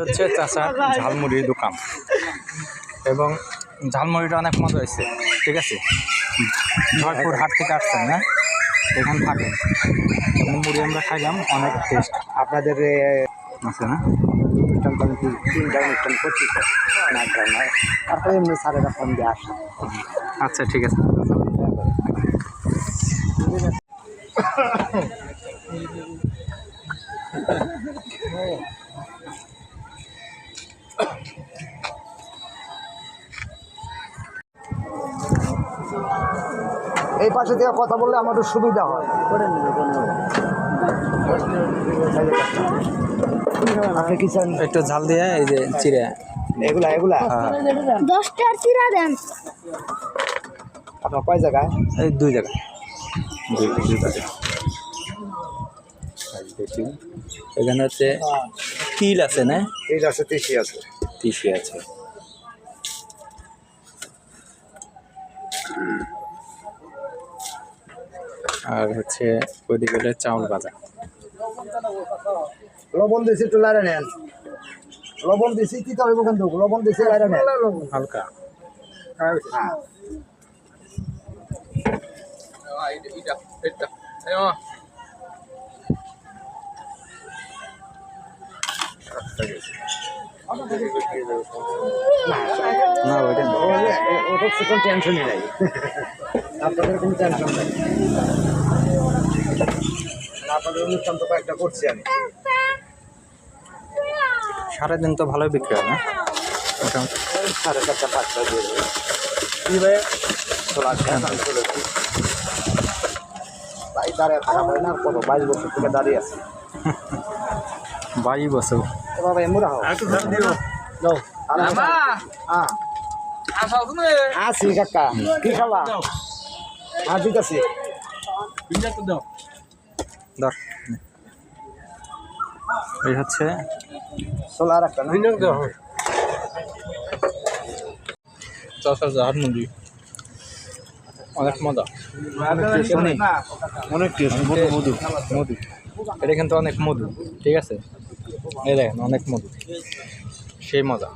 হচ্ছে চাচার ঝালমুড়ির দোকান এবং ঝালমুড়িটা অনেক মজা হয়েছে। ঠিক আছে, জয়পুর হাট থেকে আসছেন না, এখানে থাকেন। মুড়ি আমরা খাইলাম, অনেক টেস্ট। আপনাদের আছে না অনুষ্ঠান তো আমি 3টা অনুষ্ঠান করছি তো না নয়, তারপরে এমনি স্যারেরা ফোন দিয়ে আসে। আচ্ছা ঠিক আছে। এই পাশে থেকে কথা বললে আমাদের সুবিধা হয়। আপনি কি চান? একটু ঝাল দিয়ে এই যে চিড়ে এগুলা 10টার চিরা দেন। আপনার কয় জায়গায়? এই 2 জায়গায় এখানে হচ্ছে তিল আছে না, এই আছে, তিসি আছে, তিসি আছে। আর হচ্ছে ওইদিকে হলো চাউল ভাজা। লবণ দিয়েছি, একটু লাইরা নেন। লবণ দিয়েছি, কি হইব কিন্তু লবণ দিয়েছি, লাইরা নেন হালকা। না ওইটা না। ওটা কোনো টেনশনই নাই, আপনাদের কোনো টেনশন নাই। আপনাদের অনুষ্ঠান তো কয়েকটা করছি আমি। সারাদিন তো ভালোই বিক্রি হয় না, মোটামুটি 4:30-5টা দিয়ে দেবে। কি ভাই চলে আসছে, আমি চলেছি। ভাই দাঁড়িয়ে থাকা হয় না, কত 22 বছর থেকে দাঁড়িয়ে আছে। 22 বছর। বাবা এমরা হোক যাও হ্যাঁ আছি কাকা, কি খাবা? হ্যাঁ ঠিক আছে, ধর। এই হচ্ছে চলো আর একটা চাচার ঝালমুড়ি, অনেক মজা, অনেক টেস্ট, মধু। মধু। এটা কিন্তু অনেক মধু। ঠিক আছে, এই দেখেন অনেক মধু, সেই মজা।